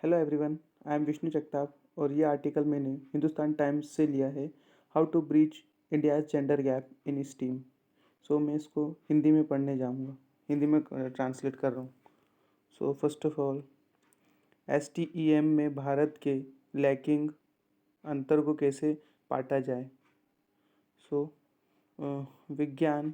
Hello everyone, I am Vishnu Jagtap और ये article मैंने हिंदुस्तान टाइम्स से लिया है। How to breach India gender gap in STEM. So मैं इसको हिंदी में पढ़ने जाऊंगा। हिंदी में ट्रांसलेट कर रहा हूँ। So first of all, STEM में भारत के लैकिंग अंतर को कैसे पाटा जाए। सो विज्ञान,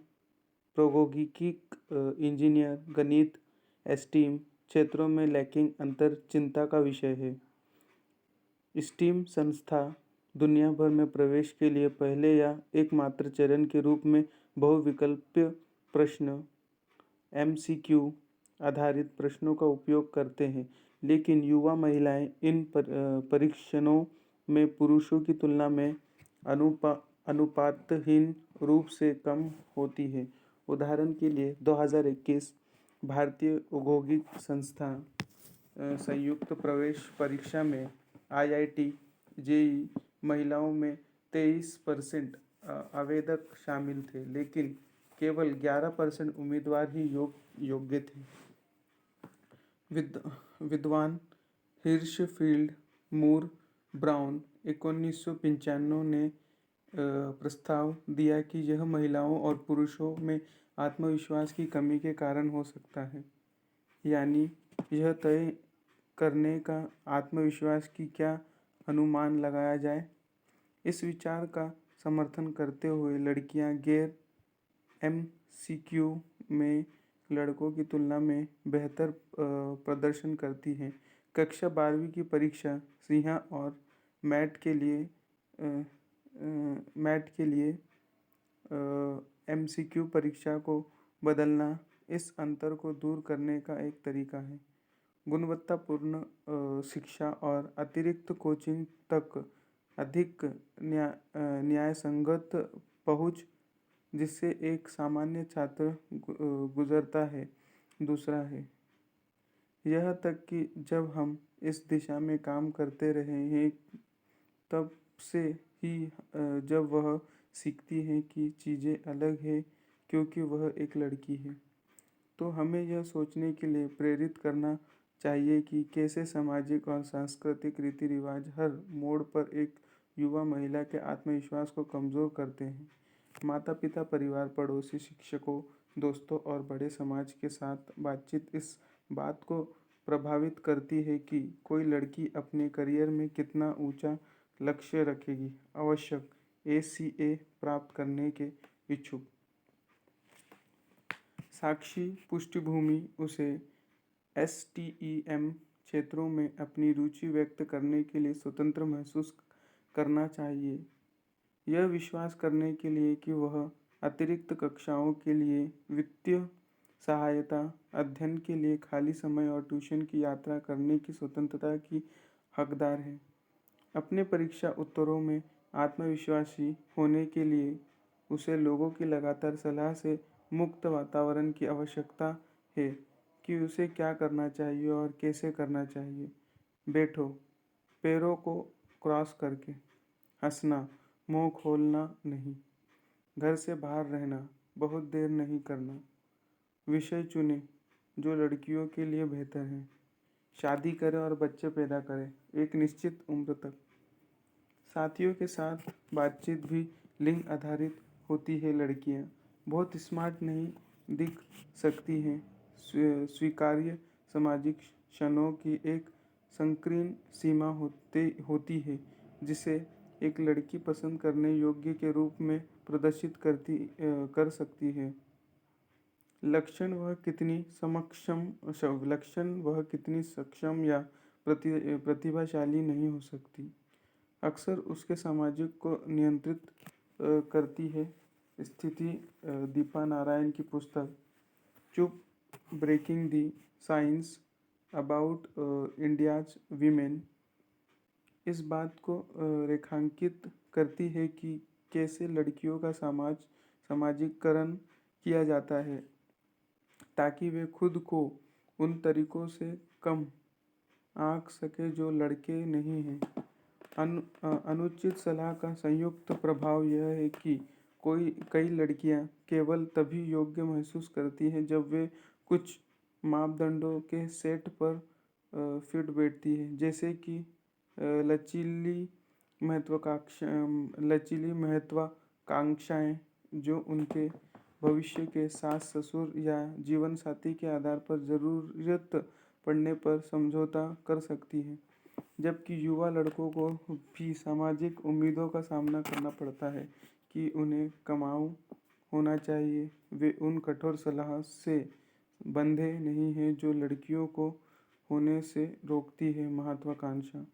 प्रौद्योगिकी, इंजीनियर, गणित, STEM क्षेत्रों में लैकिंग अंतर चिंता का विषय है। स्टीम संस्था दुनिया भर में प्रवेश के लिए पहले या एकमात्र चरण के रूप में बहुविकल्पीय प्रश्न MCQ आधारित प्रश्नों का उपयोग करते हैं, लेकिन युवा महिलाएं इन परीक्षणों में पुरुषों की तुलना में अनुपातहीन रूप से कम होती है। उदाहरण के लिए 2021 भारतीय औद्योगिक संस्था संयुक्त प्रवेश परीक्षा में IIT JEE महिलाओं में 23% आवेदक शामिल थे, लेकिन केवल 11% उम्मीदवार ही योग्य थे। विद्वान हिर्शफील्ड, मूर, ब्राउन 1995 ने प्रस्ताव दिया कि यह महिलाओं और पुरुषों में आत्मविश्वास की कमी के कारण हो सकता है, यानी यह तय करने का आत्मविश्वास की क्या अनुमान लगाया जाए। इस विचार का समर्थन करते हुए लड़कियां गैर MCQ में लड़कों की तुलना में बेहतर प्रदर्शन करती हैं। कक्षा 12वीं की परीक्षा सिंहा और मैट के लिए MCQ परीक्षा को बदलना इस अंतर को दूर करने का एक तरीका है। गुणवत्तापूर्ण शिक्षा और अतिरिक्त कोचिंग तक अधिक न्यायसंगत पहुँच जिससे एक सामान्य छात्र गुजरता है। दूसरा है, यह तक कि जब हम इस दिशा में काम करते रहे हैं तब से ही जब वह सीखती है कि चीज़ें अलग हैं क्योंकि वह एक लड़की है, तो हमें यह सोचने के लिए प्रेरित करना चाहिए कि कैसे सामाजिक और सांस्कृतिक रीति रिवाज हर मोड़ पर एक युवा महिला के आत्मविश्वास को कमज़ोर करते हैं। माता पिता, परिवार, पड़ोसी, शिक्षकों, दोस्तों और बड़े समाज के साथ बातचीत इस बात को प्रभावित करती है कि कोई लड़की अपने करियर में कितना ऊंचा लक्ष्य रखेगी। आवश्यक ACA प्राप्त करने के इच्छुक साक्षी पृष्ठभूमि उसे STEM क्षेत्रों में अपनी रुचि व्यक्त करने के लिए स्वतंत्र महसूस करना चाहिए। यह विश्वास करने के लिए कि वह अतिरिक्त कक्षाओं के लिए वित्तीय सहायता, अध्ययन के लिए खाली समय और ट्यूशन की यात्रा करने की स्वतंत्रता की हकदार है। अपने परीक्षा उत्तरों में आत्मविश्वासी होने के लिए उसे लोगों की लगातार सलाह से मुक्त वातावरण की आवश्यकता है कि उसे क्या करना चाहिए और कैसे करना चाहिए। बैठो, पैरों को क्रॉस करके, हंसना, मुंह खोलना नहीं, घर से बाहर रहना, बहुत देर नहीं करना, विषय चुनें जो लड़कियों के लिए बेहतर है, शादी करें और बच्चे पैदा करें एक निश्चित उम्र तक। साथियों के साथ बातचीत भी लिंग आधारित होती है। लड़कियां बहुत स्मार्ट नहीं दिख सकती हैं। स्वीकार्य सामाजिक क्षणों की एक संकीर्ण सीमा होती है जिसे एक लड़की पसंद करने योग्य के रूप में प्रदर्शित कर सकती है। लक्षण वह कितनी सक्षम या प्रतिभाशाली नहीं हो सकती, अक्सर उसके सामाजिक को नियंत्रित करती है। स्थिति दीपा नारायण की पुस्तक Chup, breaking the silence about India's women इस बात को रेखांकित करती है कि कैसे लड़कियों का सामाजिकरण किया जाता है ताकि वे खुद को उन तरीकों से कम आंक सके जो लड़के नहीं हैं। अनुचित सलाह का संयुक्त प्रभाव यह है कि कई लड़कियां केवल तभी योग्य महसूस करती हैं जब वे कुछ मापदंडों के सेट पर फिट बैठती है, जैसे कि लचीली महत्वाकांक्षाएं जो उनके भविष्य के सास ससुर या जीवन साथी के आधार पर ज़रूरत पड़ने पर समझौता कर सकती है, जबकि युवा लड़कों को भी सामाजिक उम्मीदों का सामना करना पड़ता है कि उन्हें कमाऊ होना चाहिए। वे उन कठोर सलाह से बंधे नहीं हैं जो लड़कियों को होने से रोकती है। महत्वाकांक्षा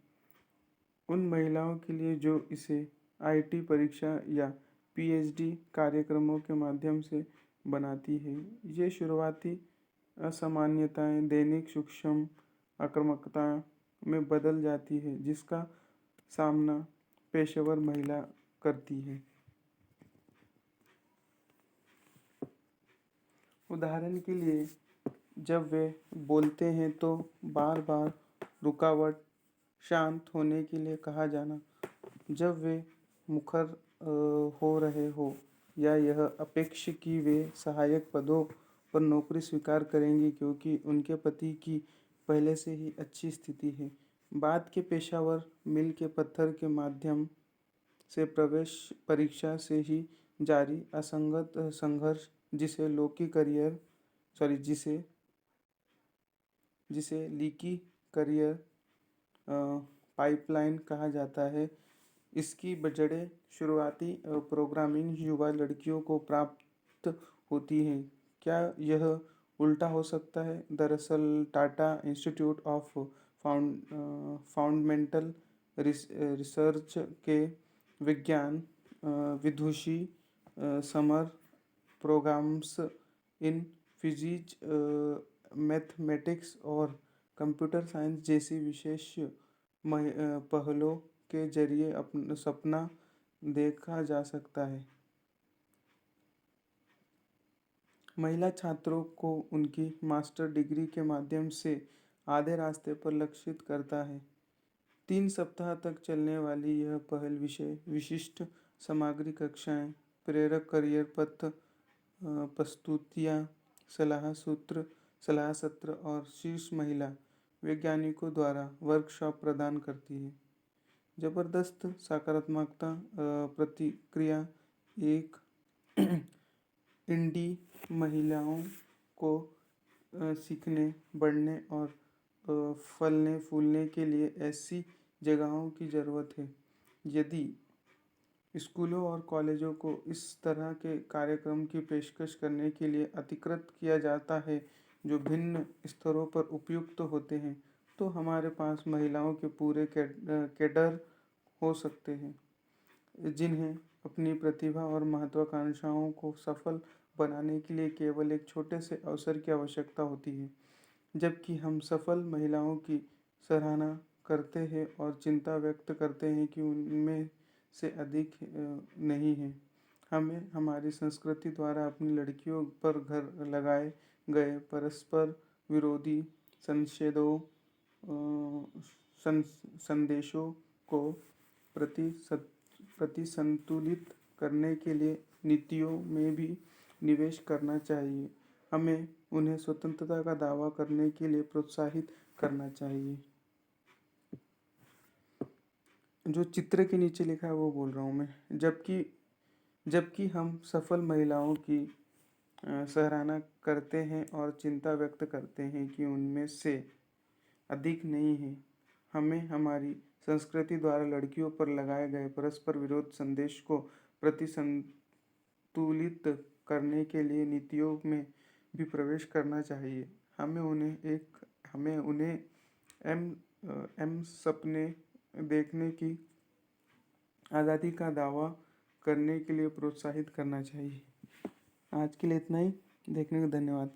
उन महिलाओं के लिए जो इसे आईटी परीक्षा या पीएचडी कार्यक्रमों के माध्यम से बनाती है। ये शुरुआती असामान्यताएं दैनिक सूक्ष्म आक्रामकता में बदल जाती है, जिसका सामना पेशेवर महिला करती है। उदाहरण के लिए, जब वे बोलते हैं तो बार बार रुकावट, शांत होने के लिए कहा जाना, जब वे मुखर हो रहे हो, या यह अपेक्षा कि वे सहायक पदों पर नौकरी स्वीकार करेंगी क्योंकि उनके पति की पहले से ही अच्छी स्थिति है। बाद के पेशेवर मील के पत्थर के माध्यम से प्रवेश परीक्षा से ही जारी असंगत संघर्ष, जिसे लीकी करियर पाइपलाइन कहा जाता है, इसकी जड़ें शुरुआती प्रोग्रामिंग युवा लड़कियों को प्राप्त होती हैं। क्या यह उल्टा हो सकता है? दरअसल Tata Institute of Fundamental Research के Vigyan Vidushi summer programs in physics, mathematics और कंप्यूटर साइंस जैसी विशेष पहलों के जरिए अपना सपना देखा जा सकता है। महिला छात्रों को उनकी मास्टर डिग्री के माध्यम से आधे रास्ते पर लक्षित करता है। 3 सप्ताह तक चलने वाली यह पहल विषय विशिष्ट सामग्री कक्षाएं, प्रेरक करियर पथ प्रस्तुतियाँ, सलाह सत्र और शीर्ष महिला वैज्ञानिकों द्वारा वर्कशॉप प्रदान करती है। जबरदस्त सकारात्मकता प्रतिक्रिया एक इंडी महिलाओं को सीखने, बढ़ने और फलने फूलने के लिए ऐसी जगहों की ज़रूरत है। यदि स्कूलों और कॉलेजों को इस तरह के कार्यक्रम की पेशकश करने के लिए अधिकृत किया जाता है जो भिन्न स्तरों पर उपयुक्त होते हैं, तो हमारे पास महिलाओं के पूरे कैडर हो सकते हैं जिन्हें अपनी प्रतिभा और महत्वाकांक्षाओं को सफल बनाने के लिए केवल एक छोटे से अवसर की आवश्यकता होती है। जबकि हम सफल महिलाओं की सराहना करते हैं और चिंता व्यक्त करते हैं कि उनमें से अधिक नहीं है, हमें हमारी संस्कृति द्वारा अपनी लड़कियों पर घर लगाए गए परस्पर विरोधी संदेशों को प्रतिसंतुलित करने के लिए नीतियों में भी निवेश करना चाहिए। हमें उन्हें स्वतंत्रता का दावा करने के लिए प्रोत्साहित करना चाहिए। जो चित्र के नीचे लिखा है वो बोल रहा हूँ मैं। जबकि हम सफल महिलाओं की सराहना करते हैं और चिंता व्यक्त करते हैं कि उनमें से अधिक नहीं है, हमें हमारी संस्कृति द्वारा लड़कियों पर लगाए गए परस्पर विरोध संदेश को प्रतिसंतुलित करने के लिए नीतियों में भी प्रवेश करना चाहिए। हमें उन्हें सपने देखने की आज़ादी का दावा करने के लिए प्रोत्साहित करना चाहिए। आज के लिए इतना ही। देखने का धन्यवाद।